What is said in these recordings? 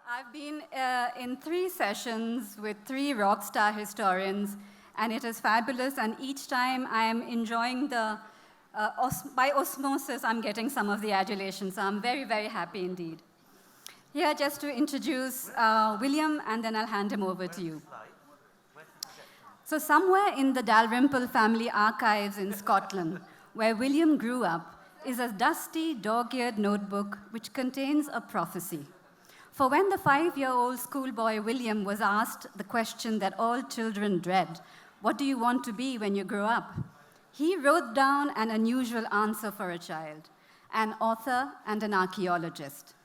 I've been in 3 sessions with 3 rock star historians, and it is fabulous. And each time I am enjoying by osmosis, I'm getting some of the adulation. So I'm very, very happy indeed. Here, just to introduce William, and then I'll hand him over to you. So somewhere in the Dalrymple family archives in Scotland, where William grew up, is a dusty, dog-eared notebook which contains a prophecy. For when the 5-year-old schoolboy William was asked the question that all children dread, what do you want to be when you grow up? He wrote down an unusual answer for a child, an author and an archaeologist.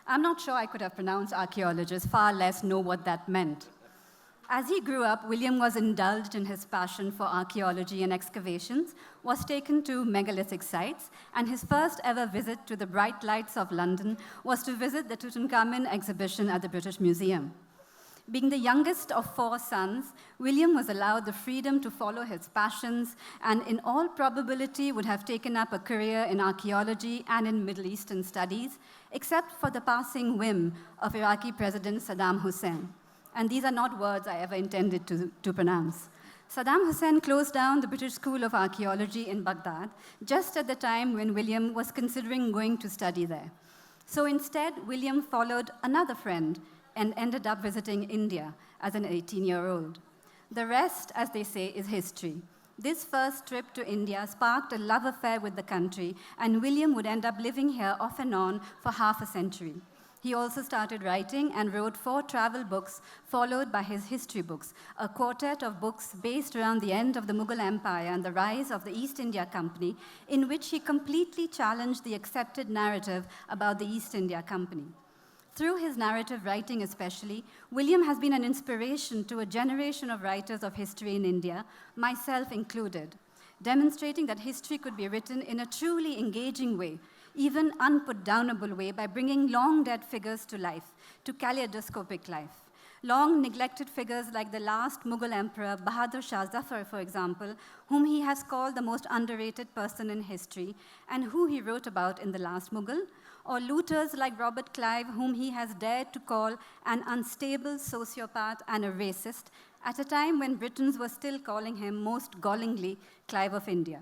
I'm not sure I could have pronounced archaeologist, far less know what that meant. As he grew up, William was indulged in his passion for archaeology and excavations, was taken to megalithic sites, and his first ever visit to the bright lights of London was to visit the Tutankhamun exhibition at the British Museum. Being the youngest of 4 sons, William was allowed the freedom to follow his passions and in all probability would have taken up a career in archaeology and in Middle Eastern studies, except for the passing whim of Iraqi President Saddam Hussein. And these are not words I ever intended to pronounce. Saddam Hussein closed down the British School of Archaeology in Baghdad just at the time when William was considering going to study there. So instead, William followed another friend and ended up visiting India as an 18-year-old. The rest, as they say, is history. This first trip to India sparked a love affair with the country, and William would end up living here off and on for half a century. He also started writing and wrote 4 travel books, followed by his history books, a quartet of books based around the end of the Mughal Empire and the rise of the East India Company, in which he completely challenged the accepted narrative about the East India Company. Through his narrative writing especially, William has been an inspiration to a generation of writers of history in India, myself included, demonstrating that history could be written in a truly engaging way, even unput-downable way, by bringing long-dead figures to life, to kaleidoscopic life. Long neglected figures like the last Mughal emperor, Bahadur Shah Zafar, for example, whom he has called the most underrated person in history, and who he wrote about in The Last Mughal, or looters like Robert Clive, whom he has dared to call an unstable sociopath and a racist, at a time when Britons were still calling him most gallingly Clive of India.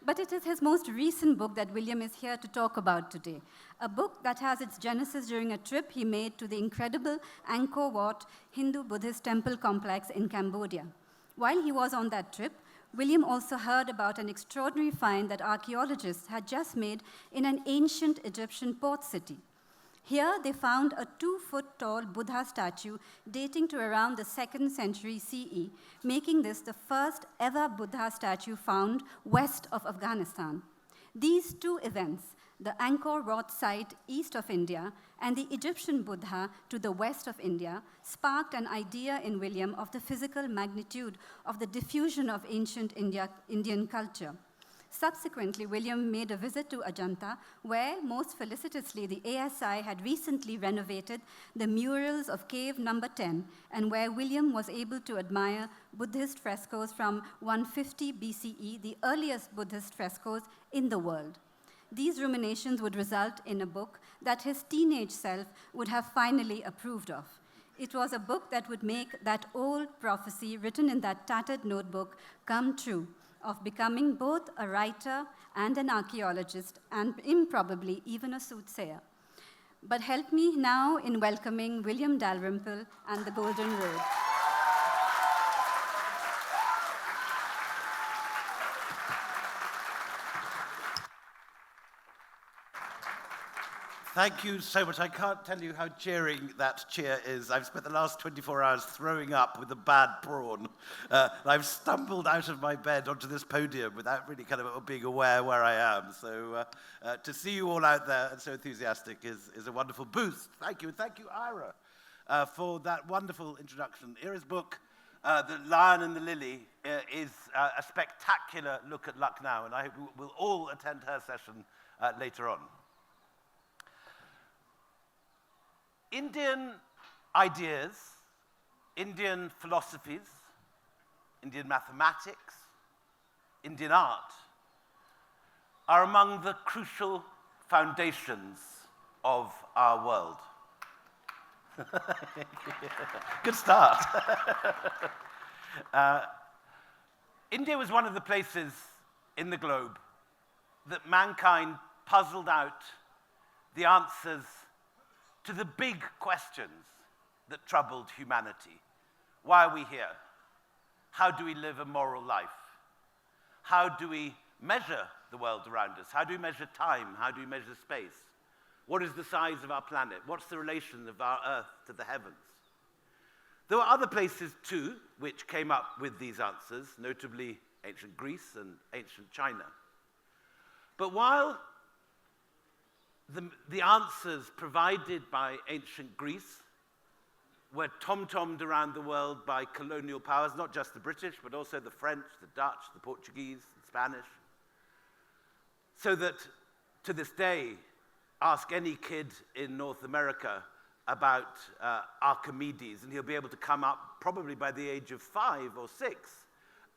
But it is his most recent book that William is here to talk about today, a book that has its genesis during a trip he made to the incredible Angkor Wat Hindu-Buddhist temple complex in Cambodia. While he was on that trip, William also heard about an extraordinary find that archaeologists had just made in an ancient Egyptian port city. Here, they found a 2-foot-tall Buddha statue dating to around the 2nd century CE, making this the first ever Buddha statue found west of Afghanistan. These 2 events, the Angkor Wat site east of India and the Egyptian Buddha to the west of India, sparked an idea in William of the physical magnitude of the diffusion of ancient Indian culture. Subsequently, William made a visit to Ajanta, where, most felicitously, the ASI had recently renovated the murals of cave number 10, and where William was able to admire Buddhist frescoes from 150 BCE, the earliest Buddhist frescoes in the world. These ruminations would result in a book that his teenage self would have finally approved of. It was a book that would make that old prophecy written in that tattered notebook come true, of becoming both a writer and an archaeologist, and improbably even a soothsayer. But help me now in welcoming William Dalrymple and the Golden Road. Thank you so much. I can't tell you how cheering that cheer is. I've spent the last 24 hours throwing up with a bad prawn. I've stumbled out of my bed onto this podium without really kind of being aware where I am. So to see you all out there and so enthusiastic is a wonderful boost. Thank you. And thank you, Ira, for that wonderful introduction. Ira's book, The Lion and the Lily, is a spectacular look at Lucknow, and I hope we'll all attend her session later on. Indian ideas, Indian philosophies, Indian mathematics, Indian art are among the crucial foundations of our world. Good start. India was one of the places in the globe that mankind puzzled out the answers to the big questions that troubled humanity. Why are we here? How do we live a moral life? How do we measure the world around us? How do we measure time? How do we measure space? What is the size of our planet? What's the relation of our Earth to the heavens? There were other places too which came up with these answers, notably ancient Greece and ancient China. But while the answers provided by ancient Greece were tom-tommed around the world by colonial powers, not just the British, but also the French, the Dutch, the Portuguese, the Spanish, so that to this day, ask any kid in North America about Archimedes, and he'll be able to come up, probably by the age of 5 or 6,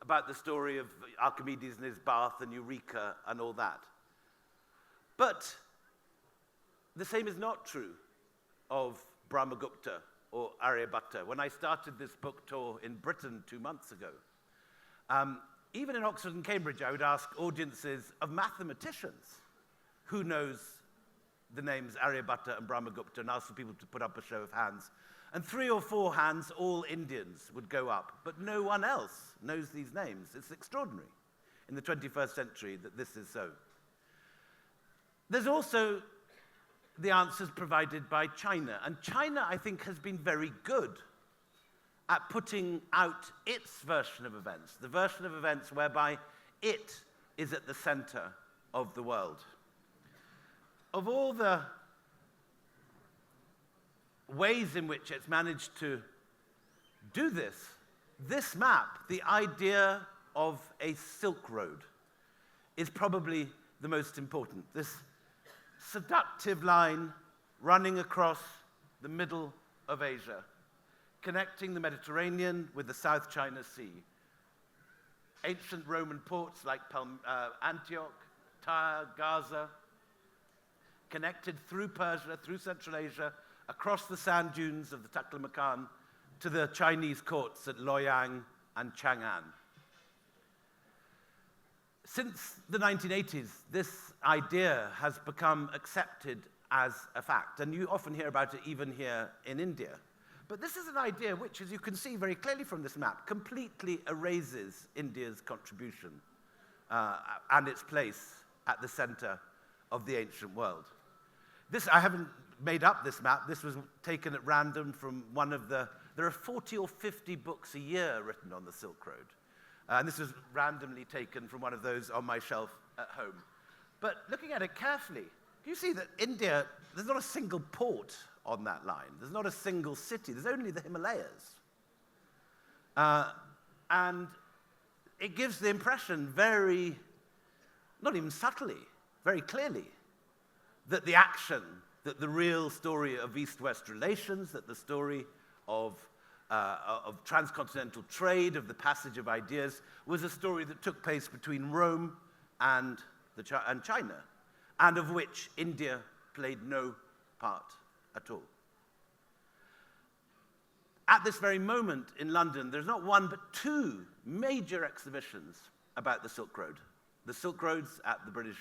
about the story of Archimedes and his bath and Eureka and all that. But the same is not true of Brahmagupta or Aryabhatta. When I started this book tour in Britain 2 months ago, even in Oxford and Cambridge, I would ask audiences of mathematicians who knows the names Aryabhatta and Brahmagupta, and ask for people to put up a show of hands. And 3 or 4 hands, all Indians, would go up, but no one else knows these names. It's extraordinary in the 21st century that this is so. There's also the answers provided by China, and China, I think, has been very good at putting out its version of events, the version of events whereby it is at the center of the world. Of all the ways in which it's managed to do this, this map, the idea of a Silk Road, is probably the most important. This seductive line running across the middle of Asia, connecting the Mediterranean with the South China Sea. Ancient Roman ports like Antioch, Tyre, Gaza, connected through Persia, through Central Asia, across the sand dunes of the Taklamakan to the Chinese courts at Luoyang and Chang'an. Since the 1980s, this idea has become accepted as a fact, and you often hear about it even here in India. But this is an idea which, as you can see very clearly from this map, completely erases India's contribution and its place at the center of the ancient world. I haven't made up this map. This was taken at random from one of there are 40 or 50 books a year written on the Silk Road. And this was randomly taken from one of those on my shelf at home. But looking at it carefully, you see that India, there's not a single port on that line. There's not a single city. There's only the Himalayas. And it gives the impression very, not even subtly, very clearly, that the action, that the real story of East-West relations, that the story of transcontinental trade, of the passage of ideas, was a story that took place between Rome and China, and of which India played no part at all. At this very moment in London, there's not one but 2 major exhibitions about the Silk Road. The Silk Road's at the British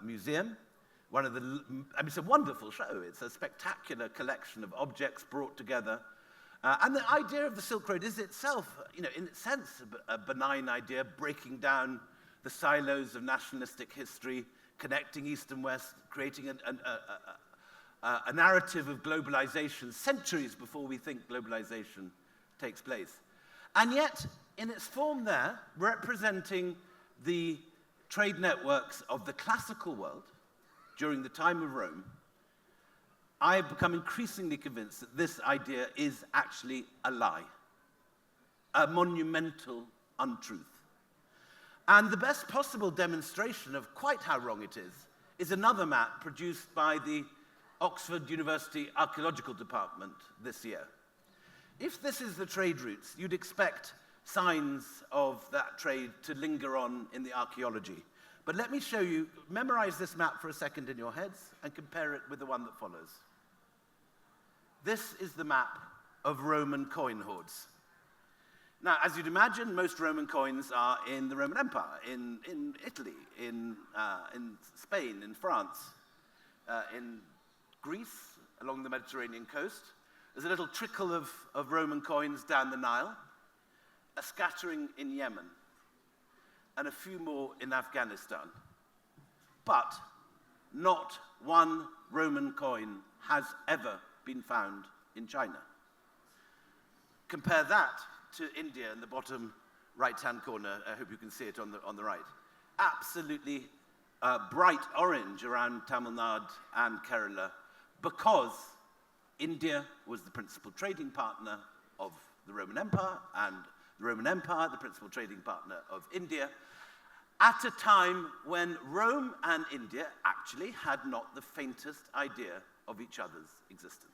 Museum. It's a wonderful show. It's a spectacular collection of objects brought together. And the idea of the Silk Road is itself, in its sense, a benign idea, breaking down the silos of nationalistic history, connecting East and West, creating a narrative of globalization centuries before we think globalization takes place. And yet, in its form there, representing the trade networks of the classical world during the time of Rome, I have become increasingly convinced that this idea is actually a lie, a monumental untruth. And the best possible demonstration of quite how wrong it is another map produced by the Oxford University Archaeological Department this year. If this is the trade routes, you'd expect signs of that trade to linger on in the archaeology. But let me show you, memorize this map for a second in your heads and compare it with the one that follows. This is the map of Roman coin hoards. Now, as you'd imagine, most Roman coins are in the Roman Empire, in Italy, in Spain, in France, in Greece, along the Mediterranean coast. There's a little trickle of Roman coins down the Nile, a scattering in Yemen, and a few more in Afghanistan. But not one Roman coin has ever been found in China. Compare that to India in the bottom right-hand corner. I hope you can see it on the right. Absolutely bright orange around Tamil Nadu and Kerala, because India was the principal trading partner of the Roman Empire, and the Roman Empire, the principal trading partner of India, at a time when Rome and India actually had not the faintest idea of each other's existence.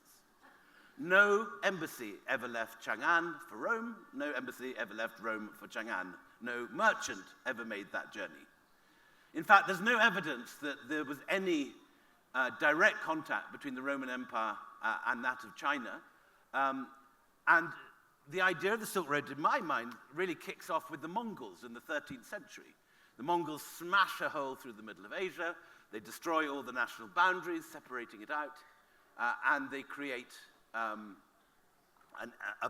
No embassy ever left Chang'an for Rome. No embassy ever left Rome for Chang'an. No merchant ever made that journey. In fact, there's no evidence that there was any direct contact between the Roman Empire and that of China. And the idea of the Silk Road, in my mind, really kicks off with the Mongols in the 13th century. The Mongols smash a hole through the middle of Asia. They destroy all the national boundaries, separating it out, and they create a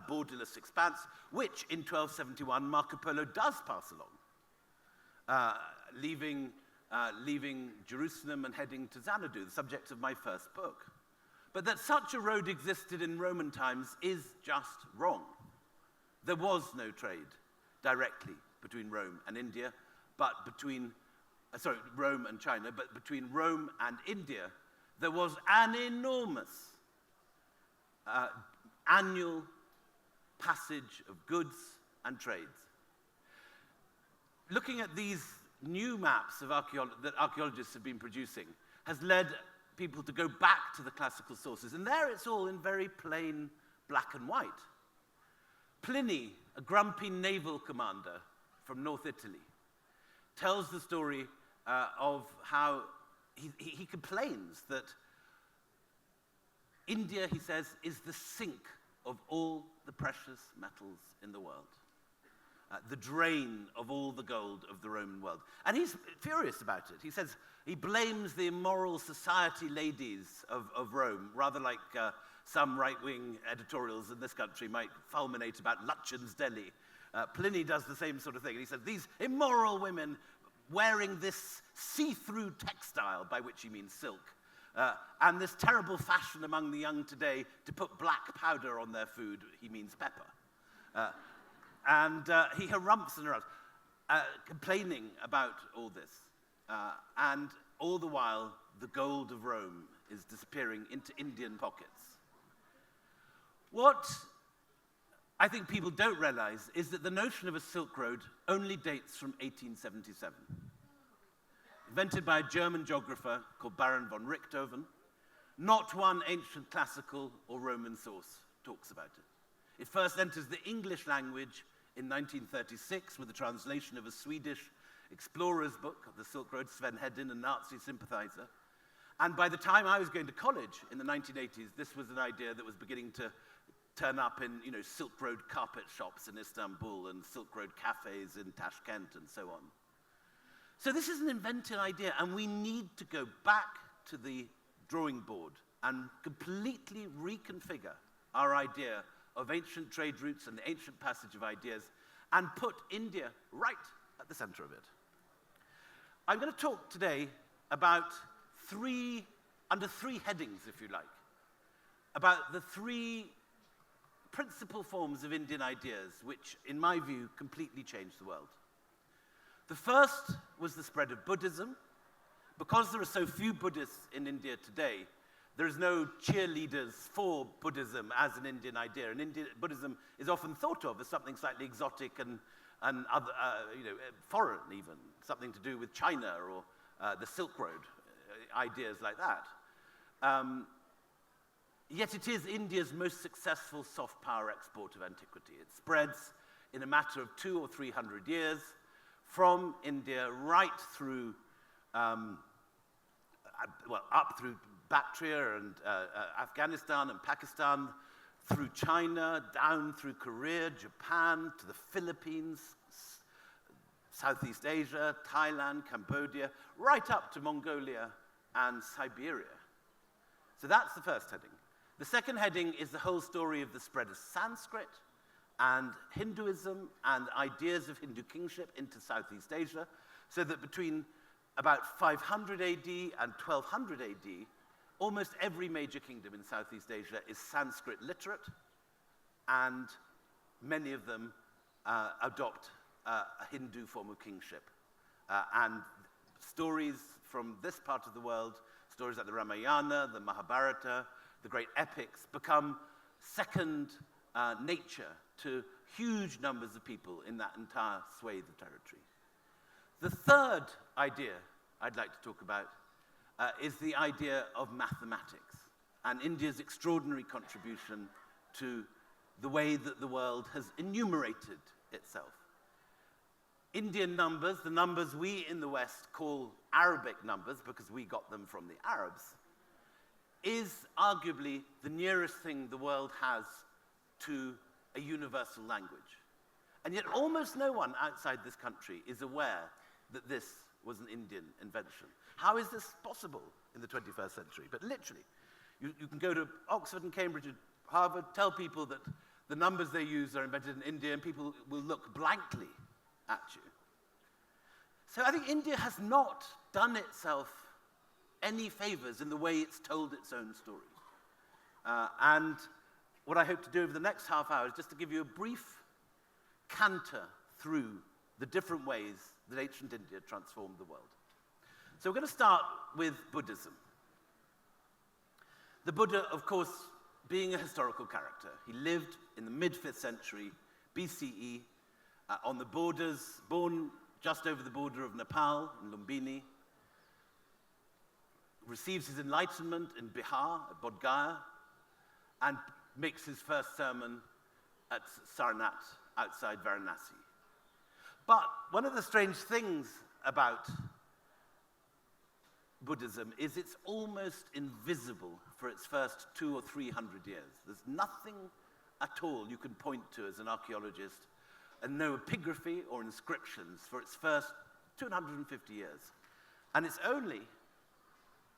borderless expanse, which in 1271 Marco Polo does pass along, leaving Jerusalem and heading to Xanadu, the subject of my first book. But that such a road existed in Roman times is just wrong. There was no trade directly between Rome and India, but between Rome and China, but between Rome and India, there was an enormous annual passage of goods and trades. Looking at these new maps of that archaeologists have been producing has led people to go back to the classical sources, and there it's all in very plain black and white. Pliny, a grumpy naval commander from North Italy, tells the story of how he complains that India, he says, is the sink of all the precious metals in the world, the drain of all the gold of the Roman world. And he's furious about it. He says he blames the immoral society ladies of Rome, rather like some right-wing editorials in this country might fulminate about Lutyens' Delhi. Pliny does the same sort of thing. And he said, these immoral women wearing this see-through textile, by which he means silk, and this terrible fashion among the young today to put black powder on their food, he means pepper. And he harumphs and harumphs, complaining about all this. And all the while, the gold of Rome is disappearing into Indian pockets. What I think people don't realize is that the notion of a Silk Road only dates from 1877. Invented by a German geographer called Baron von Richthofen. Not one ancient classical or Roman source talks about it. It first enters the English language in 1936 with the translation of a Swedish explorer's book of the Silk Road, Sven Hedin, a Nazi sympathizer. And by the time I was going to college in the 1980s, this was an idea that was beginning to turn up in, Silk Road carpet shops in Istanbul and Silk Road cafes in Tashkent and so on. So this is an invented idea, and we need to go back to the drawing board and completely reconfigure our idea of ancient trade routes and the ancient passage of ideas, and put India right at the center of it. I'm going to talk today about under three headings, if you like, about the three principal forms of Indian ideas which, in my view, completely changed the world. The first was the spread of Buddhism. Because there are so few Buddhists in India today, there is no cheerleaders for Buddhism as an Indian idea. And Buddhism is often thought of as something slightly exotic and other, foreign even, something to do with China or the Silk Road, ideas like that. Yet it is India's most successful soft power export of antiquity. It spreads in a matter of 200 or 300 years from India right through, up through Bactria and Afghanistan and Pakistan, through China, down through Korea, Japan, to the Philippines, Southeast Asia, Thailand, Cambodia, right up to Mongolia and Siberia. So that's the first heading. The second heading is the whole story of the spread of Sanskrit and Hinduism and ideas of Hindu kingship into Southeast Asia, so that between about 500 AD and 1200 AD, almost every major kingdom in Southeast Asia is Sanskrit literate, and many of them adopt a Hindu form of kingship. And stories from this part of the world, stories like the Ramayana, the Mahabharata, the great epics, become second nature to huge numbers of people in that entire swathe of territory. The third idea I'd like to talk about is the idea of mathematics and India's extraordinary contribution to the way that the world has enumerated itself. Indian numbers, the numbers we in the West call Arabic numbers because we got them from the Arabs, is arguably the nearest thing the world has to a universal language. And yet almost no one outside this country is aware that this was an Indian invention. How is this possible in the 21st century? But literally, you can go to Oxford and Cambridge and Harvard, tell people that the numbers they use are invented in India, and people will look blankly at you. So I think India has not done itself any favors in the way it's told its own story. And what I hope to do over the next half hour is just to give you a brief canter through the different ways that ancient India transformed the world. So we're going to start with Buddhism. The Buddha, of course, being a historical character, he lived in the mid-5th century BCE on the borders, born just over the border of Nepal, in Lumbini, receives his enlightenment in Bihar, at Bodh Gaya, and makes his first sermon at Sarnath, outside Varanasi. But one of the strange things about Buddhism is it's almost invisible for its first 200 or 300 years. There's nothing at all you can point to as an archaeologist, and no epigraphy or inscriptions for its first 250 years. And it's only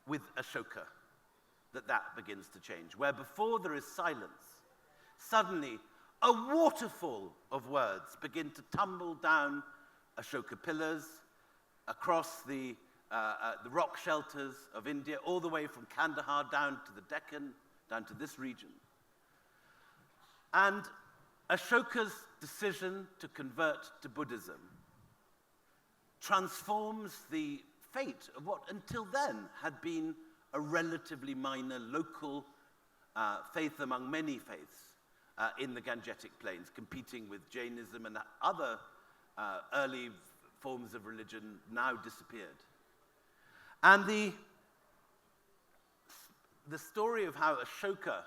with Ashoka that begins to change, where before there is silence, suddenly a waterfall of words begin to tumble down Ashoka pillars across the rock shelters of India, all the way from Kandahar down to the Deccan, down to this region. And Ashoka's decision to convert to Buddhism transforms the fate of what until then had been a relatively minor local faith among many faiths in the Gangetic Plains, competing with Jainism and other early forms of religion now disappeared. And the story of how Ashoka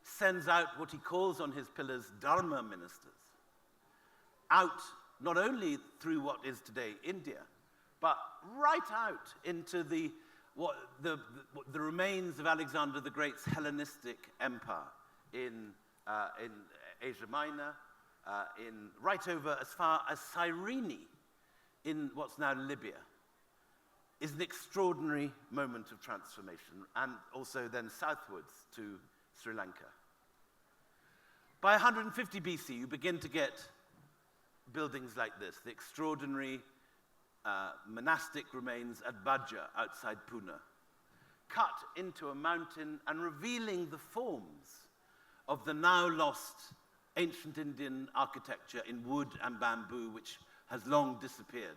sends out what he calls on his pillars Dharma ministers, out not only through what is today India, but right out into the remains of Alexander the Great's Hellenistic empire in Asia Minor, right over as far as Cyrene in what's now Libya, is an extraordinary moment of transformation, and also then southwards to Sri Lanka. By 150 BC, you begin to get buildings like this, the extraordinary monastic remains at Bajja outside Pune, cut into a mountain and revealing the forms of the now lost ancient Indian architecture in wood and bamboo, which has long disappeared,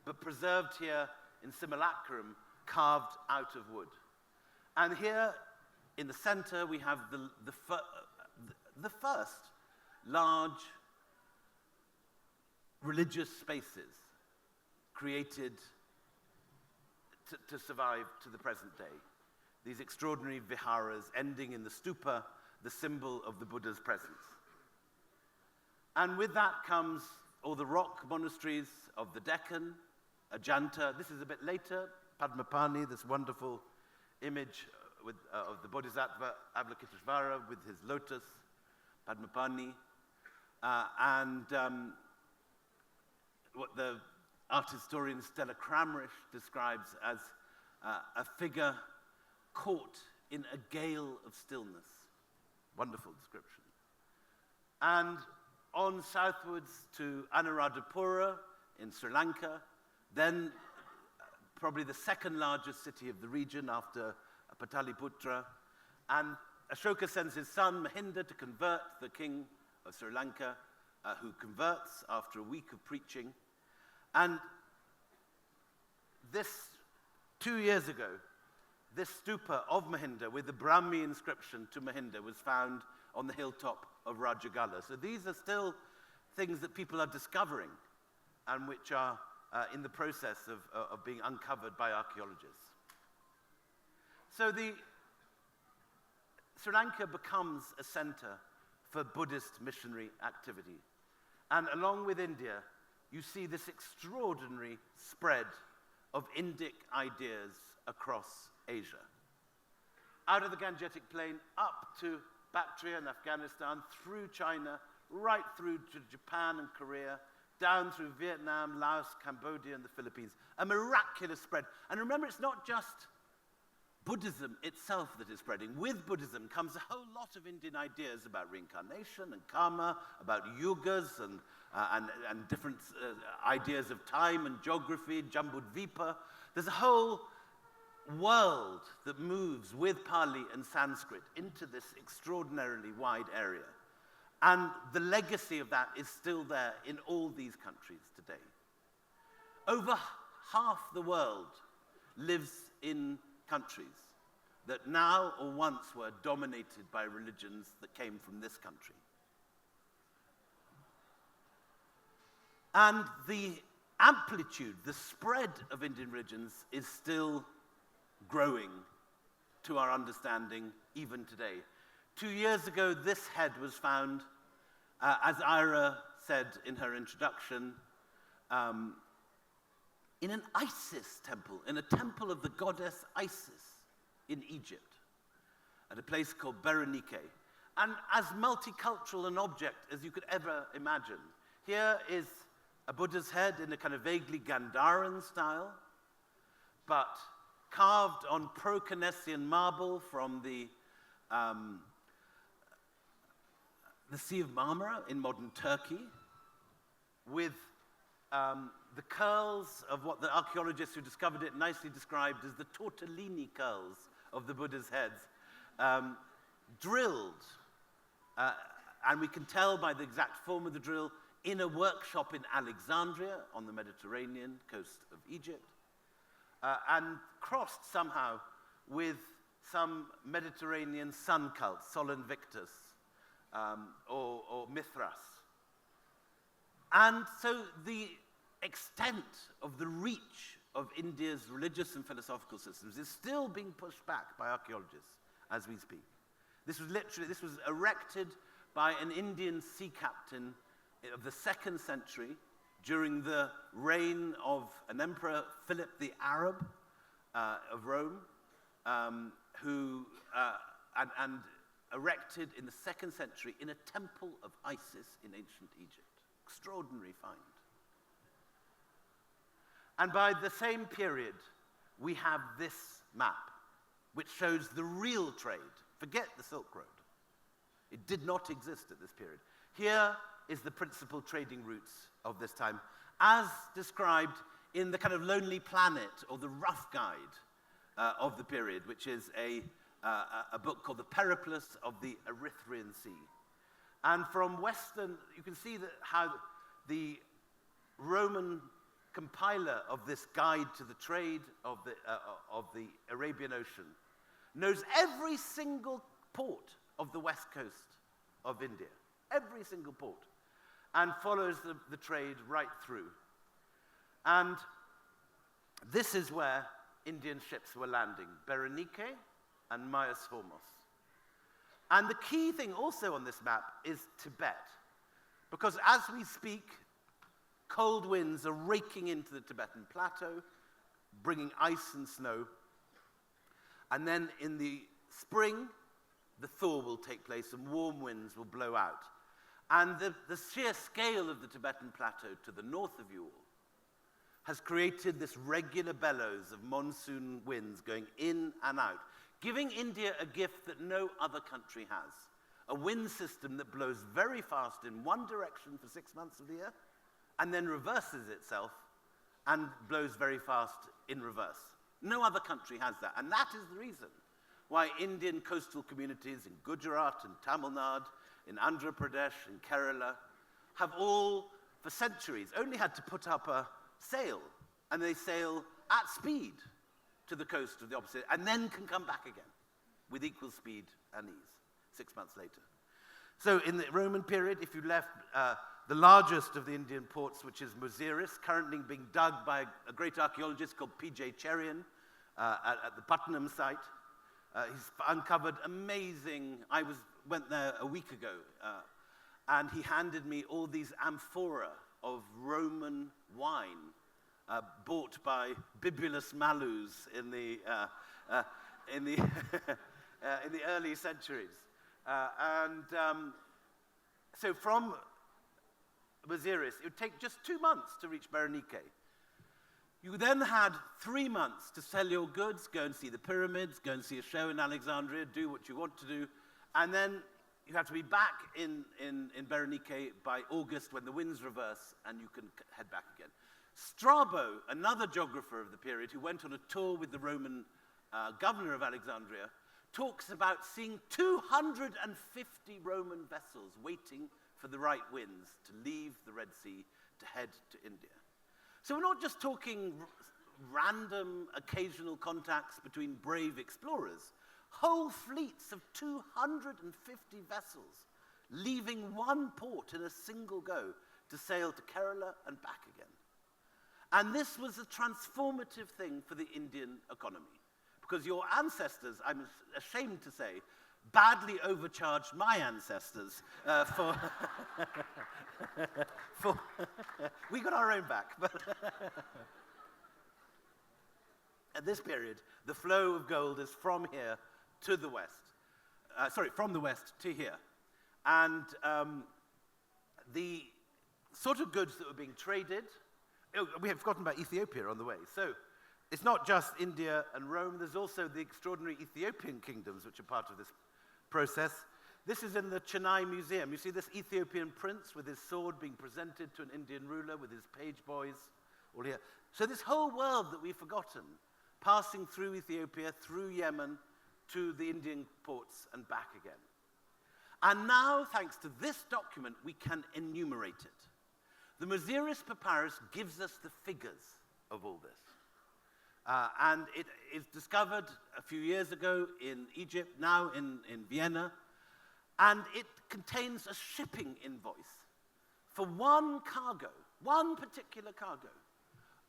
but preserved here in simulacrum, carved out of wood. And here in the center, we have the first large religious spaces created to survive to the present day. These extraordinary viharas ending in the stupa, the symbol of the Buddha's presence. And with that comes all the rock monasteries of the Deccan, Ajanta. This is a bit later, Padmapani, this wonderful image of the Bodhisattva Avalokiteshvara with his lotus, Padmapani, and what the art historian Stella Kramrisch describes as a figure caught in a gale of stillness. Wonderful description. And on southwards to Anuradhapura in Sri Lanka, then probably the second largest city of the region after Pataliputra. And Ashoka sends his son Mahinda to convert the king of Sri Lanka, who converts after a week of preaching. And this, 2 years ago, this stupa of Mahinda with the Brahmi inscription to Mahinda was found on the hilltop of Rajagala. So these are still things that people are discovering and which are in the process of being uncovered by archaeologists. So Sri Lanka becomes a center for Buddhist missionary activity. And along with India, you see this extraordinary spread of Indic ideas across Asia. Out of the Gangetic Plain, up to Bactria and Afghanistan, through China, right through to Japan and Korea, down through Vietnam, Laos, Cambodia, and the Philippines. A miraculous spread. And remember, it's not just Buddhism itself that is spreading. With Buddhism comes a whole lot of Indian ideas about reincarnation and karma, about yugas and different ideas of time and geography, Jambudvipa. There's a whole world that moves with Pali and Sanskrit into this extraordinarily wide area. And the legacy of that is still there in all these countries today. Over half the world lives in countries that now or once were dominated by religions that came from this country. And the amplitude, the spread of Indian religions is still growing to our understanding even today. 2 years ago, this head was found, as Ira said in her introduction, in an Isis temple, in a temple of the goddess Isis in Egypt, at a place called Berenike. And as multicultural an object as you could ever imagine. Here is a Buddha's head in a kind of vaguely Gandharan style, but carved on Proconessian marble from the Sea of Marmara in modern Turkey, with the curls of what the archaeologists who discovered it nicely described as the tortellini curls of the Buddha's heads, drilled, and we can tell by the exact form of the drill, in a workshop in Alexandria on the Mediterranean coast of Egypt, and crossed somehow with some Mediterranean sun cult, Sol Invictus, or Mithras. And so the extent of the reach of India's religious and philosophical systems is still being pushed back by archaeologists as we speak. This was erected by an Indian sea captain of the 2nd century during the reign of an emperor, Philip the Arab of Rome, who erected in the 2nd century in a temple of Isis in ancient Egypt. Extraordinary find. And by the same period, we have this map, which shows the real trade. Forget the Silk Road. It did not exist at this period. Here is the principal trading routes of this time, as described in the kind of Lonely Planet, or the Rough Guide of the period, which is a book called The Periplus of the Erythraean Sea. And from Western, you can see how the Roman compiler of this guide to the trade of the Arabian Ocean knows every single port of the west coast of India, every single port, and follows the trade right through. And this is where Indian ships were landing, Berenike and Myas Hormos. And the key thing also on this map is Tibet, because as we speak, cold winds are raking into the Tibetan plateau, bringing ice and snow. And then in the spring, the thaw will take place and warm winds will blow out. And the sheer scale of the Tibetan plateau to the north of you all has created this regular bellows of monsoon winds going in and out, giving India a gift that no other country has. A wind system that blows very fast in one direction for 6 months of the year, and then reverses itself and blows very fast in reverse. No other country has that, and that is the reason why Indian coastal communities in Gujarat and Tamil Nadu, in Andhra Pradesh, in Kerala, have all, for centuries, only had to put up a sail, and they sail at speed to the coast of the opposite, and then can come back again with equal speed and ease 6 months later. So in the Roman period, if you left the largest of the Indian ports, which is Muziris, currently being dug by a great archaeologist called P.J. Cherian at the Putnam site. He's uncovered amazing, went there a week ago, and he handed me all these amphora of Roman wine bought by bibulus malus in the in the early centuries. So from Muziris, it would take just 2 months to reach Berenike. You then had 3 months to sell your goods, go and see the pyramids, go and see a show in Alexandria, do what you want to do, and then you have to be back in Berenike by August when the winds reverse and you can head back again. Strabo, another geographer of the period who went on a tour with the Roman governor of Alexandria, talks about seeing 250 Roman vessels waiting for the right winds to leave the Red Sea to head to India. So we're not just talking random, occasional contacts between brave explorers. Whole fleets of 250 vessels leaving one port in a single go to sail to Kerala and back again. And this was a transformative thing for the Indian economy, because your ancestors, I'm ashamed to say, badly overcharged my ancestors for we got our own back. But at this period, the flow of gold is from here to the west. From the west to here. And the sort of goods that were being traded, we have forgotten about Ethiopia on the way. So it's not just India and Rome, there's also the extraordinary Ethiopian kingdoms which are part of this process. This is in the Chennai Museum. You see this Ethiopian prince with his sword being presented to an Indian ruler with his page boys all here. So this whole world that we've forgotten, passing through Ethiopia, through Yemen, to the Indian ports and back again. And now, thanks to this document, we can enumerate it. The Muziris Papyrus gives us the figures of all this. And it is discovered a few years ago in Egypt, now in Vienna, and it contains a shipping invoice for one cargo, one particular cargo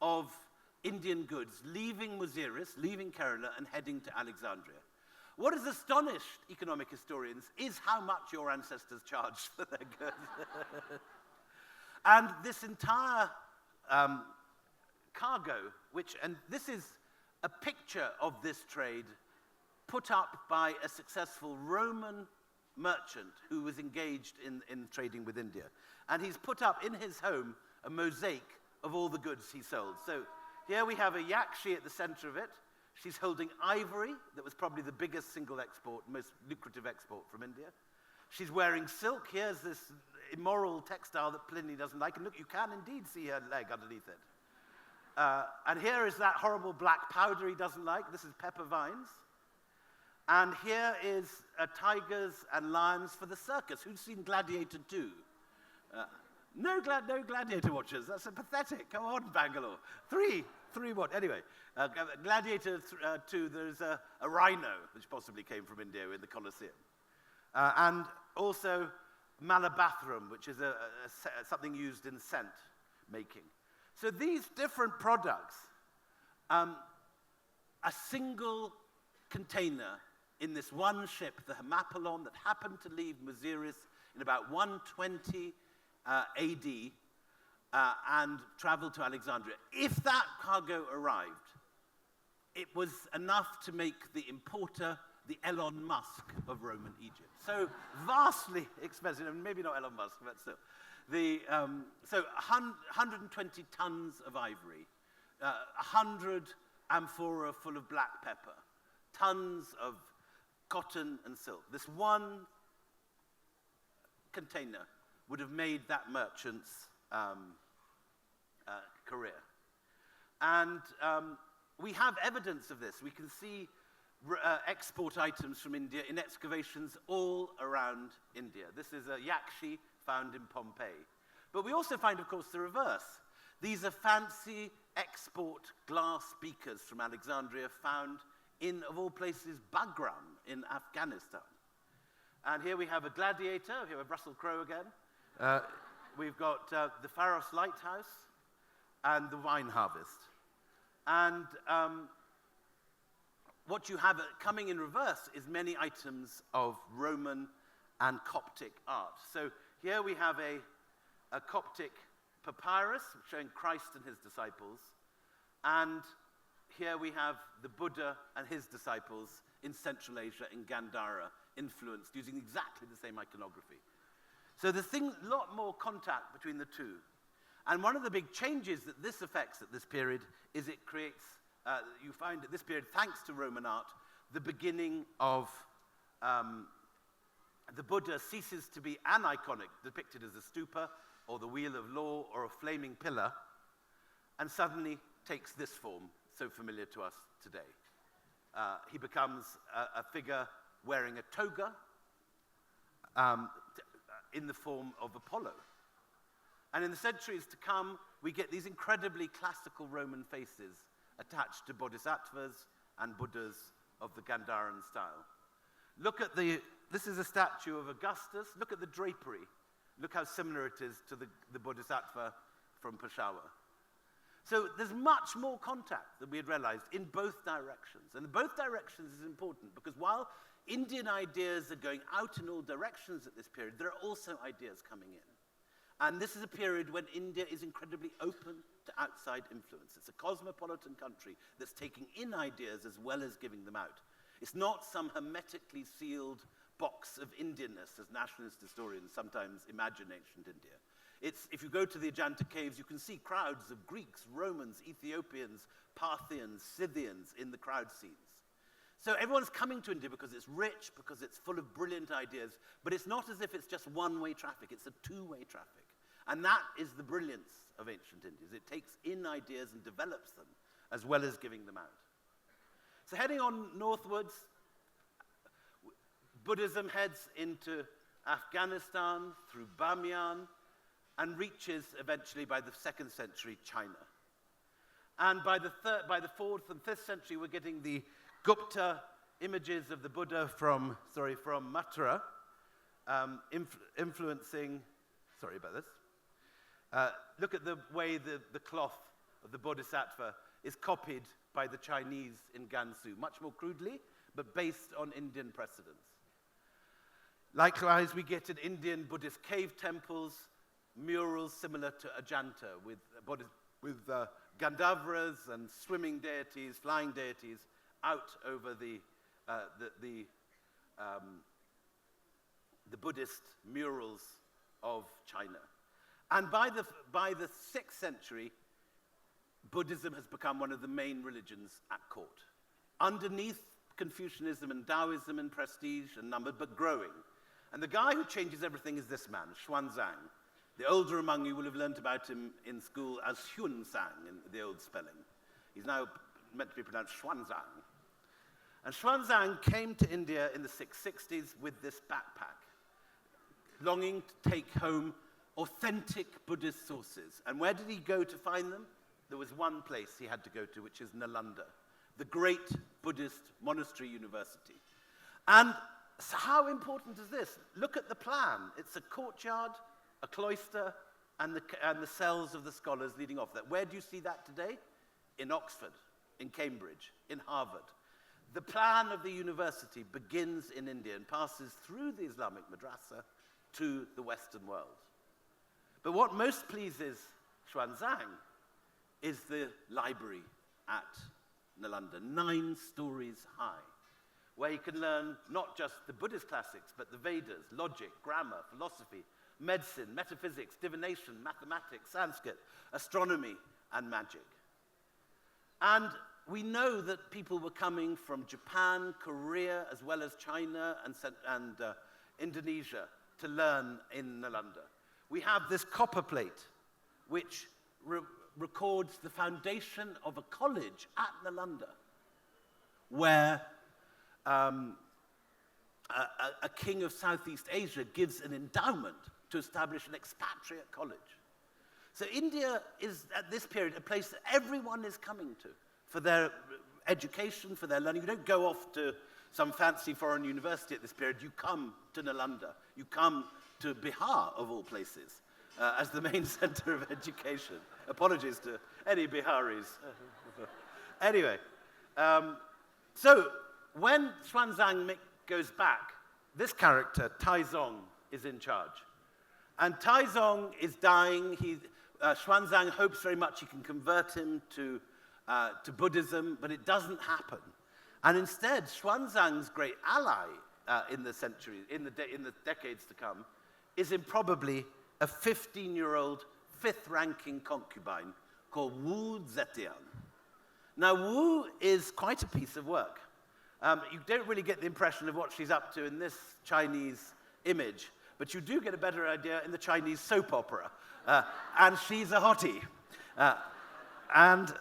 of Indian goods leaving Muziris, leaving Kerala, and heading to Alexandria. What has astonished economic historians is how much your ancestors charged for their goods. And this entire cargo, and this is a picture of this trade put up by a successful Roman merchant who was engaged in trading with India. And he's put up in his home a mosaic of all the goods he sold. So here we have a Yakshi at the center of it. She's holding ivory that was probably the biggest single export, most lucrative export from India. She's wearing silk. Here's this immoral textile that Pliny doesn't like. And look, you can indeed see her leg underneath it. And here is that horrible black powder he doesn't like. This is pepper vines. And here is tigers and lions for the circus. Who's seen Gladiator 2? No Gladiator watchers. That's pathetic. Come on, Bangalore. Three what? Anyway, Gladiator 2, there's a rhino, which possibly came from India in the Colosseum. And also malabathrum, which is something used in scent making. So these different products, a single container in this one ship, the Hemapelon, that happened to leave Muziris in about 120 AD and traveled to Alexandria. If that cargo arrived, it was enough to make the importer the Elon Musk of Roman Egypt. So vastly expensive, and maybe not Elon Musk, but still. So 120 tons of ivory, 100 amphora full of black pepper, tons of cotton and silk. This one container would have made that merchant's career. And we have evidence of this. We can see export items from India in excavations all around India. This is a yakshi found in Pompeii. But we also find, of course, the reverse. These are fancy export glass beakers from Alexandria found in, of all places, Bagram in Afghanistan. And here we have a gladiator. Here we have Russell Crowe again. We've got the Pharos Lighthouse and the wine harvest. And what you have coming in reverse is many items of Roman and Coptic art. So here we have a Coptic papyrus showing Christ and his disciples. And here we have the Buddha and his disciples in Central Asia, in Gandhara, influenced, using exactly the same iconography. So there's a lot more contact between the two. And one of the big changes that this affects at this period is it creates, you find at this period, thanks to Roman art, the beginning of the Buddha ceases to be an iconic, depicted as a stupa, or the wheel of law, or a flaming pillar, and suddenly takes this form, so familiar to us today. He becomes a figure wearing a toga in the form of Apollo. And in the centuries to come, we get these incredibly classical Roman faces attached to bodhisattvas and Buddhas of the Gandharan style. Look at this is a statue of Augustus. Look at the drapery. Look how similar it is to the bodhisattva from Peshawar. So there's much more contact than we had realized in both directions. And both directions is important because while Indian ideas are going out in all directions at this period, there are also ideas coming in. And this is a period when India is incredibly open to outside influence. It's a cosmopolitan country that's taking in ideas as well as giving them out. It's not some hermetically sealed box of Indianness, as nationalist historians sometimes imagine ancient India. If you go to the Ajanta caves, you can see crowds of Greeks, Romans, Ethiopians, Parthians, Scythians in the crowd scenes. So everyone's coming to India because it's rich, because it's full of brilliant ideas, but it's not as if it's just one-way traffic, it's a two-way traffic. And that is the brilliance of ancient India. It takes in ideas and develops them, as well as giving them out. So heading on northwards, Buddhism heads into Afghanistan, through Bamiyan, and reaches eventually, by the 2nd century, China. And by the 4th and 5th century, we're getting the Gupta images of the Buddha from Mathura, influencing, sorry about this. Look at the way the cloth of the Bodhisattva is copied by the Chinese in Gansu, much more crudely, but based on Indian precedents. Likewise, we get in Indian Buddhist cave temples, murals similar to Ajanta, with Gandharvas and swimming deities, flying deities, out over the Buddhist murals of China. And by the 6th century, Buddhism has become one of the main religions at court. Underneath Confucianism and Taoism in prestige and number, but growing. And the guy who changes everything is this man, Xuanzang. The older among you will have learnt about him in school as Xuanzang in the old spelling. He's now meant to be pronounced Xuanzang. And Xuanzang came to India in the 660s with this backpack, longing to take home authentic Buddhist sources. And where did he go to find them? There was one place he had to go to, which is Nalanda, the great Buddhist monastery university. And so how important is this? Look at the plan. It's a courtyard, a cloister, and the cells of the scholars leading off that. Where do you see that today? In Oxford, in Cambridge, in Harvard. The plan of the university begins in India and passes through the Islamic madrasa to the Western world. But what most pleases Xuanzang is the library at Nalanda, 9 stories high, where he can learn not just the Buddhist classics, but the Vedas, logic, grammar, philosophy, medicine, metaphysics, divination, mathematics, Sanskrit, astronomy, and magic. And we know that people were coming from Japan, Korea, as well as China and Indonesia to learn in Nalanda. We have this copper plate, which records the foundation of a college at Nalanda, where a king of Southeast Asia gives an endowment to establish an expatriate college. So India is, at this period, a place that everyone is coming to for their education, for their learning. You don't go off to some fancy foreign university at this period. You come to Nalanda. You come to Bihar, of all places, as the main center of education. Apologies to any Biharis. Anyway, so when Xuanzang goes back, this character, Taizong, is in charge. And Taizong is dying. Xuanzang hopes very much he can convert him to Buddhism, but it doesn't happen. And instead, Xuanzang's great ally in the decades to come is probably a 15-year-old, fifth-ranking concubine called Wu Zetian. Now, Wu is quite a piece of work. You don't really get the impression of what she's up to in this Chinese image, but you do get a better idea in the Chinese soap opera. And she's a hottie. And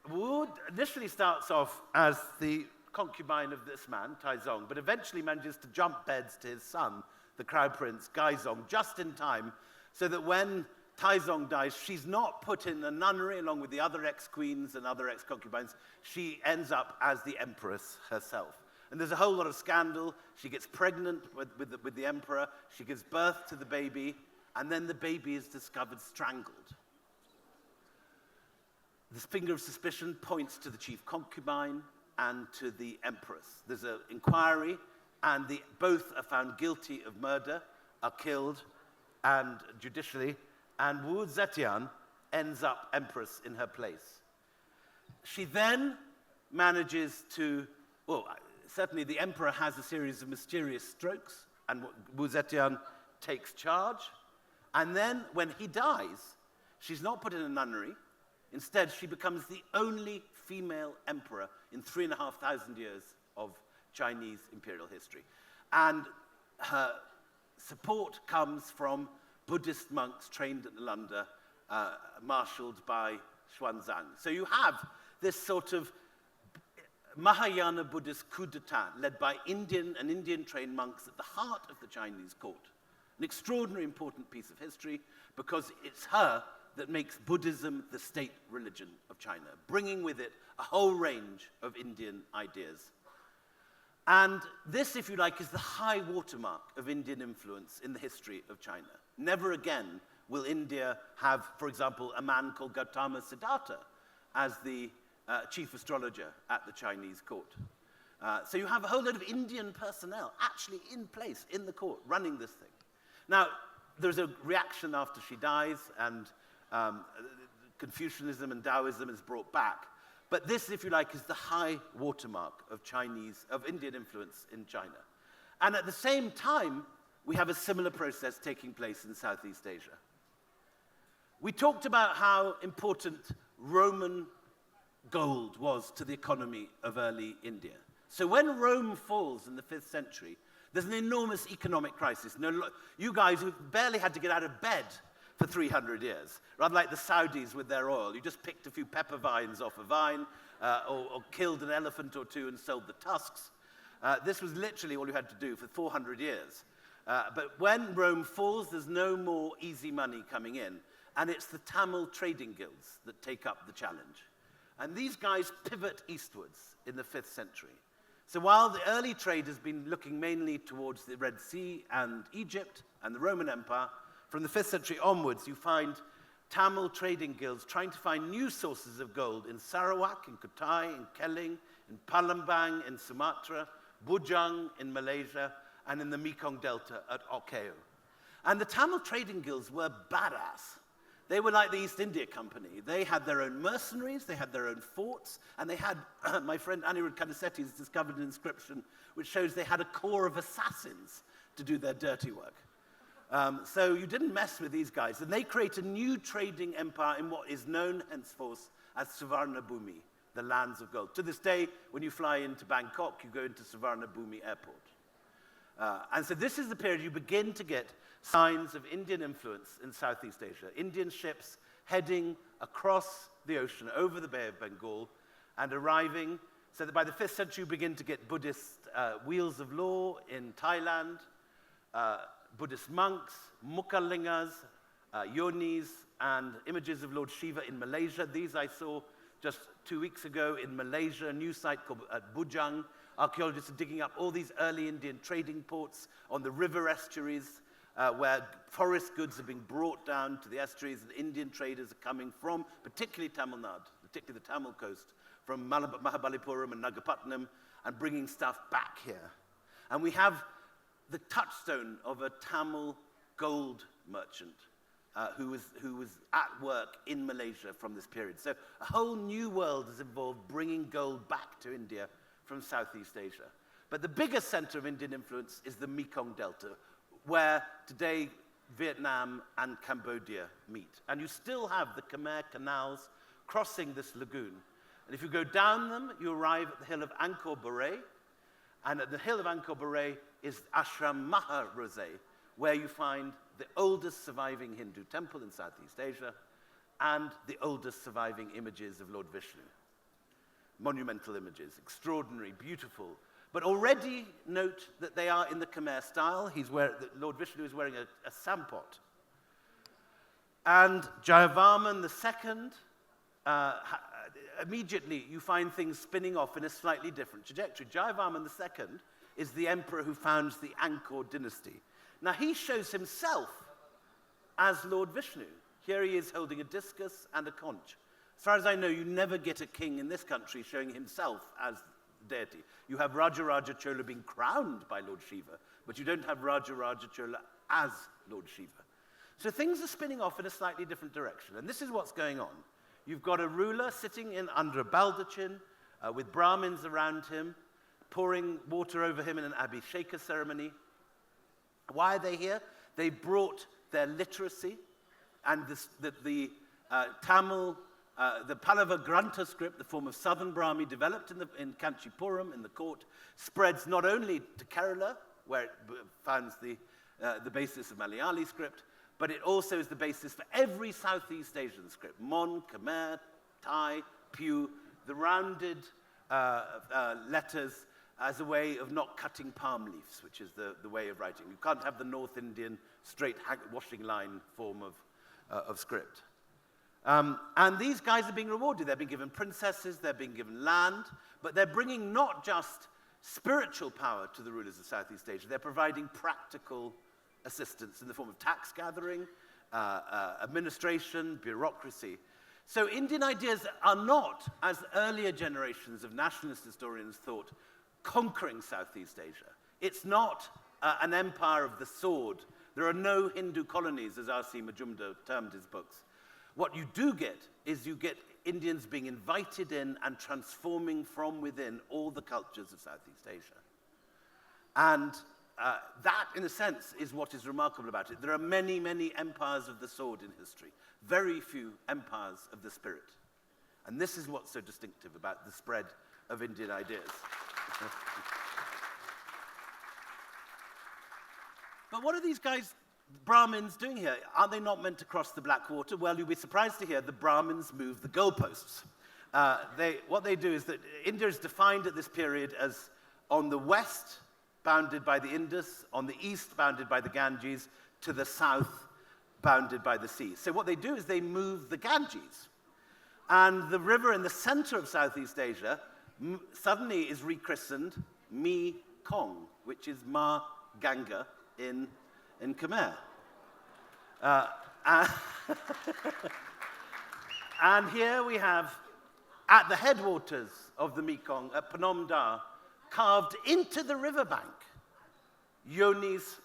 Wu initially starts off as the concubine of this man, Taizong, but eventually manages to jump beds to his son, the Crown Prince, Gaizong, just in time, so that when Taizong dies, she's not put in a nunnery along with the other ex-queens and other ex-concubines. She ends up as the empress herself. And there's a whole lot of scandal. She gets pregnant with the emperor. She gives birth to the baby, and then the baby is discovered strangled. This finger of suspicion points to the chief concubine and to the empress. There's an inquiry, and both are found guilty of murder, are killed, and judicially, and Wu Zetian ends up empress in her place. She then manages to, certainly the emperor has a series of mysterious strokes, and Wu Zetian takes charge, and then when he dies, she's not put in a nunnery. Instead, she becomes the only female emperor in 3,500 years of Chinese imperial history. And her support comes from Buddhist monks trained at Nalanda, marshaled by Xuanzang. So you have this sort of Mahayana Buddhist coup d'etat led by Indian-trained monks at the heart of the Chinese court. An extraordinarily important piece of history because it's her that makes Buddhism the state religion of China, bringing with it a whole range of Indian ideas. And this, if you like, is the high watermark of Indian influence in the history of China. Never again will India have, for example, a man called Gautama Siddhartha as the chief astrologer at the Chinese court. So you have a whole load of Indian personnel actually in place in the court running this thing. Now, there's a reaction after she dies, and Confucianism and Taoism is brought back. But this, if you like, is the high watermark of Indian influence in China. And at the same time, we have a similar process taking place in Southeast Asia. We talked about how important Roman gold was to the economy of early India. So when Rome falls in the 5th century, there's an enormous economic crisis. You guys who barely had to get out of bed for 300 years. Rather like the Saudis with their oil. You just picked a few pepper vines off a vine or killed an elephant or two and sold the tusks. This was literally all you had to do for 400 years. But when Rome falls, there's no more easy money coming in. And it's the Tamil trading guilds that take up the challenge. And these guys pivot eastwards in the 5th century. So while the early trade has been looking mainly towards the Red Sea and Egypt and the Roman Empire, from the 5th century onwards, you find Tamil trading guilds trying to find new sources of gold in Sarawak, in Kutai, in Keling, in Palembang, in Sumatra, Bujang in Malaysia, and in the Mekong Delta at Okeo. And the Tamil trading guilds were badass. They were like the East India Company. They had their own mercenaries, they had their own forts, and they had, my friend Anirudh Kanasetti has discovered an inscription which shows they had a corps of assassins to do their dirty work. So you didn't mess with these guys. And they create a new trading empire in what is known henceforth as Suvarnabhumi, the lands of gold. To this day, when you fly into Bangkok, you go into Suvarnabhumi Airport. And so this is the period you begin to get signs of Indian influence in Southeast Asia. Indian ships heading across the ocean over the Bay of Bengal and arriving, so that by the 5th century you begin to get Buddhist wheels of law in Thailand, Buddhist monks, mukhalingas, yonis, and images of Lord Shiva in Malaysia. These I saw just 2 weeks ago in Malaysia, a new site called Bujang. Archaeologists are digging up all these early Indian trading ports on the river estuaries where forest goods are being brought down to the estuaries, and Indian traders are coming from, particularly Tamil Nadu, particularly the Tamil coast, from Mahabalipuram and Nagapattinam, and bringing stuff back here. And we have the touchstone of a Tamil gold merchant who was at work in Malaysia from this period. So a whole new world has evolved, bringing gold back to India from Southeast Asia. But the biggest center of Indian influence is the Mekong Delta, where today Vietnam and Cambodia meet. And you still have the Khmer canals crossing this lagoon. And if you go down them, you arrive at the hill of Angkor Borei. And at the hill of Angkor Borei is Ashram Maharose, where you find the oldest surviving Hindu temple in Southeast Asia and the oldest surviving images of Lord Vishnu. Monumental images, extraordinary, beautiful. But already note that they are in the Khmer style. Lord Vishnu is wearing a sampot. And Jayavarman II, immediately you find things spinning off in a slightly different trajectory. Jayavarman II is the emperor who founds the Angkor dynasty. Now he shows himself as Lord Vishnu. Here he is holding a discus and a conch. As far as I know, you never get a king in this country showing himself as deity. You have Rajaraja Chola being crowned by Lord Shiva, but you don't have Rajaraja Chola as Lord Shiva. So things are spinning off in a slightly different direction, and this is what's going on. You've got a ruler sitting under a baldachin with Brahmins around him, pouring water over him in an Abhisheka ceremony. Why are they here? They brought their literacy and the Tamil, the Pallava Grantha script, the form of southern Brahmi developed in Kanchipuram, in the court, spreads not only to Kerala, where it founds the basis of Malayali script, but it also is the basis for every Southeast Asian script. Mon, Khmer, Thai, Pew, the rounded letters as a way of not cutting palm leaves, which is the way of writing. You can't have the North Indian straight washing line form of script. And these guys are being rewarded. They're being given princesses, they're being given land, but they're bringing not just spiritual power to the rulers of Southeast Asia, they're providing practical assistance in the form of tax gathering, administration, bureaucracy. So Indian ideas are not, as earlier generations of nationalist historians thought, conquering Southeast Asia. It's not an empire of the sword. There are no Hindu colonies, as R.C. Majumdar termed his books. What you do get is you get Indians being invited in and transforming from within all the cultures of Southeast Asia. And that, in a sense, is what is remarkable about it. There are many, many empires of the sword in history, very few empires of the spirit. And this is what's so distinctive about the spread of Indian ideas. But what are these guys, Brahmins, doing here? Are they not meant to cross the Black Water? Well, you'll be surprised to hear the Brahmins move the goalposts. What they do is that India is defined at this period as on the west, bounded by the Indus, on the east, bounded by the Ganges, to the south, bounded by the sea. So what they do is they move the Ganges. And the river in the center of Southeast Asia suddenly is rechristened Mekong, which is Ma Ganga in Khmer. And here we have, at the headwaters of the Mekong, at Phnom Dar, carved into the riverbank, yonis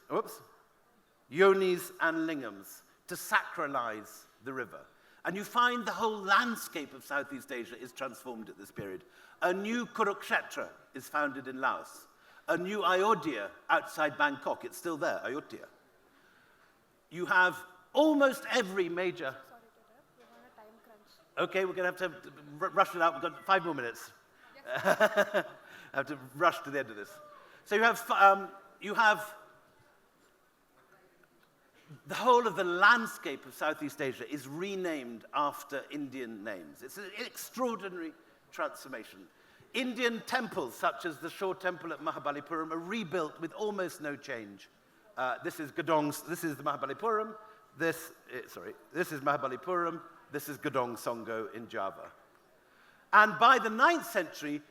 and lingams to sacralize the river. And you find the whole landscape of Southeast Asia is transformed at this period. A new Kurukshetra is founded in Laos. A new Ayodhya outside Bangkok. It's still there, Ayodhya. You have almost every major... Sorry to interrupt, we're on a time crunch. Okay, we're going to have to rush it out. We've got 5 more minutes. Yes. I have to rush to the end of this. So you have the whole of the landscape of Southeast Asia is renamed after Indian names. It's an extraordinary transformation. Indian temples, such as the Shore Temple at Mahabalipuram, are rebuilt with almost no change. This is the Mahabalipuram. This is Mahabalipuram. This is Gedong Songo in Java. And by the 9th century,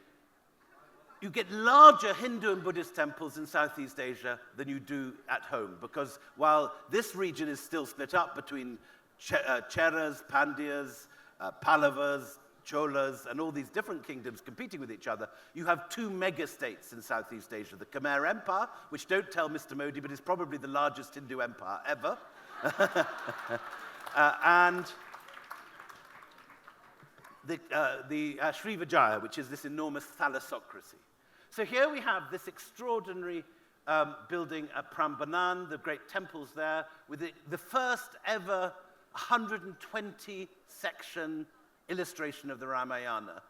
you get larger Hindu and Buddhist temples in Southeast Asia than you do at home, because while this region is still split up between Cheras, Pandyas, Pallavas, Cholas, and all these different kingdoms competing with each other, you have 2 mega-states in Southeast Asia. The Khmer Empire, which don't tell Mr. Modi, but is probably the largest Hindu empire ever, and the Srivijaya, which is this enormous thalassocracy. So here we have this extraordinary building at Prambanan, the great temples there, with the first ever 120-section illustration of the Ramayana.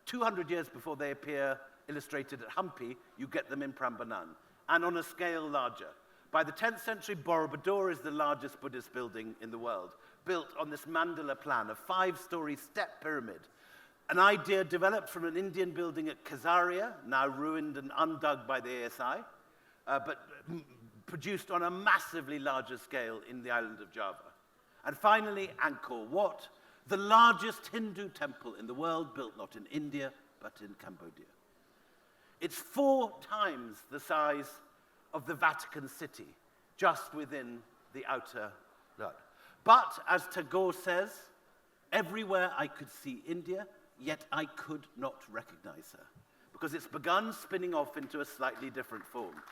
200 years before they appear illustrated at Hampi, you get them in Prambanan, and on a scale larger. By the 10th century, Borobudur is the largest Buddhist building in the world, built on this mandala plan, a 5-story step pyramid, an idea developed from an Indian building at Kazaria, now ruined and undug by the ASI, but produced on a massively larger scale in the island of Java. And finally, Angkor Wat, the largest Hindu temple in the world, built not in India, but in Cambodia. It's 4 times the size of the Vatican City, just within the outer blood. But, as Tagore says, everywhere I could see India, yet I could not recognize her, because it's begun spinning off into a slightly different form.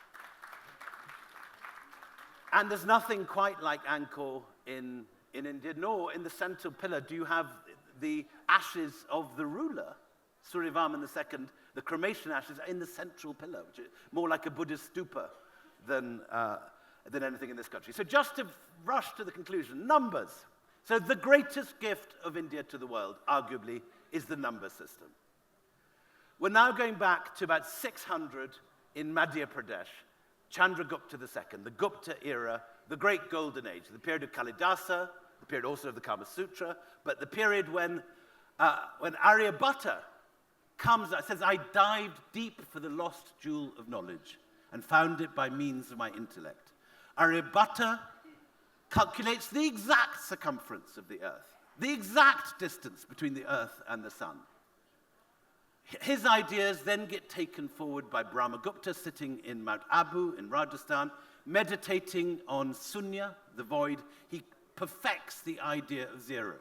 And there's nothing quite like Angkor in India, nor in the central pillar do you have the ashes of the ruler, Suryavarman II. The cremation ashes are in the central pillar, which is more like a Buddhist stupa than anything in this country. So just to rush to the conclusion, numbers. So the greatest gift of India to the world, arguably, is the number system. We're now going back to about 600 in Madhya Pradesh, Chandragupta II, the Gupta era, the great golden age, the period of Kalidasa, the period also of the Kama Sutra, but the period when Aryabhatta comes and says, I dived deep for the lost jewel of knowledge and found it by means of my intellect. Aryabhatta calculates the exact circumference of the Earth, the exact distance between the Earth and the Sun. His ideas then get taken forward by Brahmagupta, sitting in Mount Abu in Rajasthan, meditating on Sunya, the void. He perfects the idea of zero.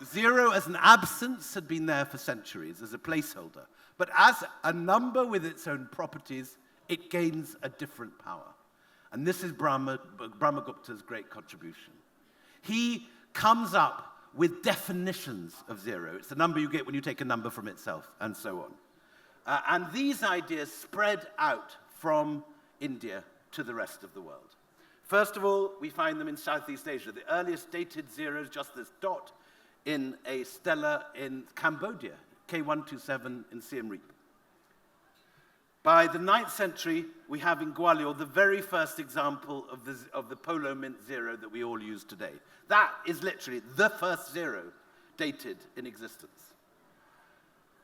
Zero as an absence had been there for centuries, as a placeholder. But as a number with its own properties, it gains a different power. And this is Brahmagupta's great contribution. He comes up with definitions of zero. It's the number you get when you take a number from itself, and so on. And these ideas spread out from India to the rest of the world. First of all, we find them in Southeast Asia. The earliest dated zeros, just this dot, in a stela in Cambodia, K127 in Siem Reap. By the 9th century, we have in Gwalior the very first example of the polo mint zero that we all use today. That is literally the first zero dated in existence.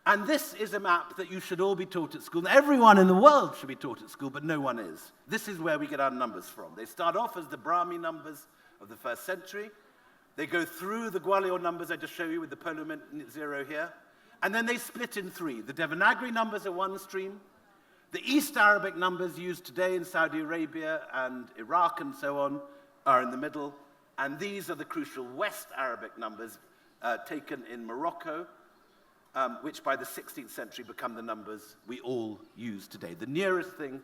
And this is a map that you should all be taught at school. Everyone in the world should be taught at school, but no one is. This is where we get our numbers from. They start off as the Brahmi numbers of the 1st century. They go through the Gwalior numbers I just showed you with the polo mint zero here. And then they split in 3. The Devanagari numbers are one stream. The East Arabic numbers used today in Saudi Arabia and Iraq and so on are in the middle. And these are the crucial West Arabic numbers taken in Morocco, which by the 16th century become the numbers we all use today. The nearest thing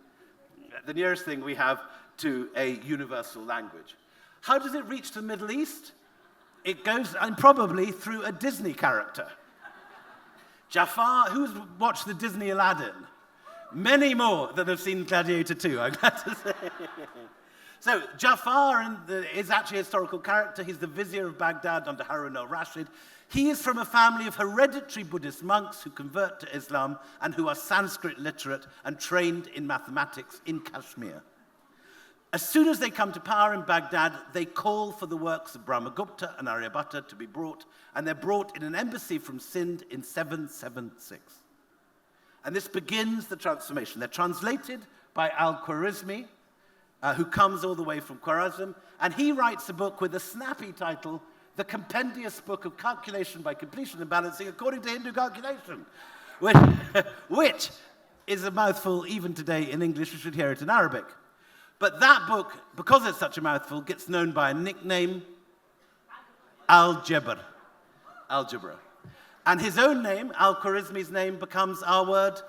we have to a universal language. How does it reach the Middle East? It goes, and probably through a Disney character. Jafar, who's watched the Disney Aladdin? Many more than have seen Gladiator 2, I'm glad to say. So Jafar is actually a historical character. He's the vizier of Baghdad under Harun al-Rashid. He is from a family of hereditary Buddhist monks who convert to Islam and who are Sanskrit literate and trained in mathematics in Kashmir. As soon as they come to power in Baghdad, they call for the works of Brahmagupta and Aryabhatta to be brought, and they're brought in an embassy from Sindh in 776. And this begins the transformation. They're translated by Al-Khwarizmi, who comes all the way from Khwarazm, and he writes a book with a snappy title, The Compendious Book of Calculation by Completion and Balancing According to Hindu Calculation, which is a mouthful even today in English. You should hear it in Arabic. But that book, because it's such a mouthful, gets known by a nickname, Algebra. And his own name, Al-Khwarizmi's name, becomes our word.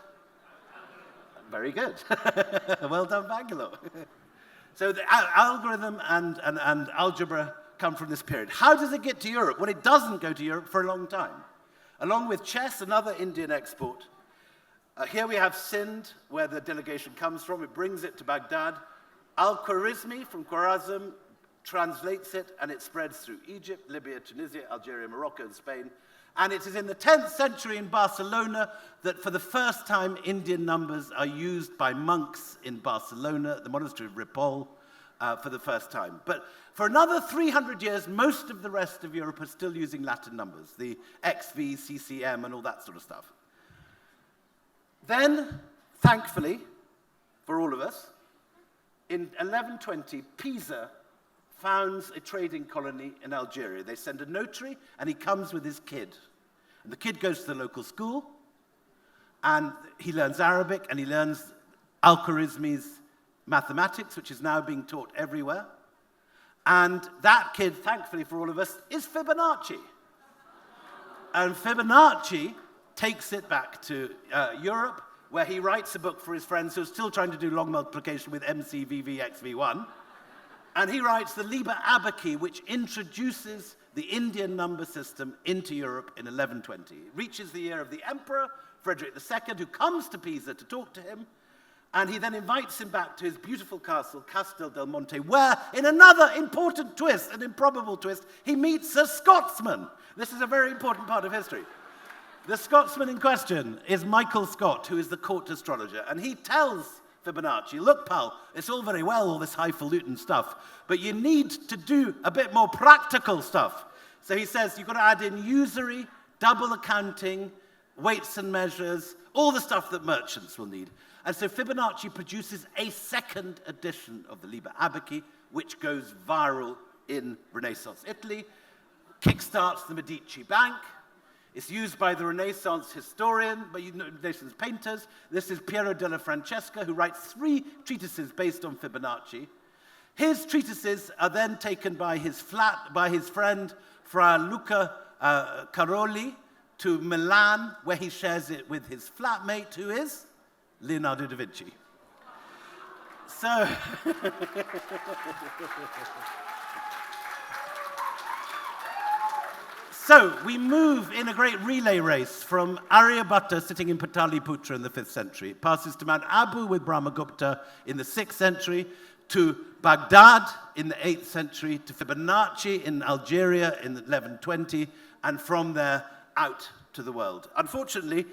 Very good. Well done, Bangalore. So the algorithm and algebra come from this period. How does it get to Europe? Well, it doesn't go to Europe for a long time. Along with chess, another Indian export. Here we have Sindh, where the delegation comes from. It brings it to Baghdad. Al-Khwarizmi from Khwarazm translates it, and it spreads through Egypt, Libya, Tunisia, Algeria, Morocco, and Spain. And it is in the 10th century in Barcelona that for the first time Indian numbers are used by monks in Barcelona, the monastery of Ripoll, for the first time. But for another 300 years, most of the rest of Europe are still using Latin numbers, the XV, CCM, and all that sort of stuff. Then, thankfully, for all of us, in 1120, Pisa founds a trading colony in Algeria. They send a notary, and he comes with his kid. And the kid goes to the local school, and he learns Arabic, and he learns Al-Khwarizmi's mathematics, which is now being taught everywhere. And that kid, thankfully for all of us, is Fibonacci. And Fibonacci takes it back to Europe, where he writes a book for his friends who are still trying to do long multiplication with MCVVXV1. And he writes the Liber Abaci, which introduces the Indian number system into Europe in 1120. It reaches the ear of the emperor, Frederick II, who comes to Pisa to talk to him. And he then invites him back to his beautiful castle, Castel del Monte, where, in another important twist, an improbable twist, he meets a Scotsman. This is a very important part of history. The Scotsman in question is Michael Scott, who is the court astrologer. And he tells Fibonacci, look, pal, it's all very well, all this highfalutin stuff, but you need to do a bit more practical stuff. So he says you've got to add in usury, double accounting, weights and measures, all the stuff that merchants will need. And so Fibonacci produces a second edition of the Liber Abaci, which goes viral in Renaissance Italy, kickstarts the Medici Bank. It's used by the Renaissance historian, by Renaissance painters. This is Piero della Francesca, who writes 3 treatises based on Fibonacci. His treatises are then taken by his friend Fra Luca Caroli to Milan, where he shares it with his flatmate, who is Leonardo da Vinci. So we move in a great relay race from Aryabhatta sitting in Pataliputra in the 5th century. It passes to Mount Abu with Brahmagupta in the 6th century, to Baghdad in the 8th century, to Fibonacci in Algeria in 1120, and from there out to the world. Unfortunately,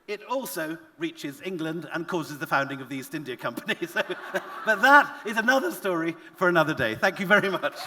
it also reaches England and causes the founding of the East India Company. But that is another story for another day. Thank you very much.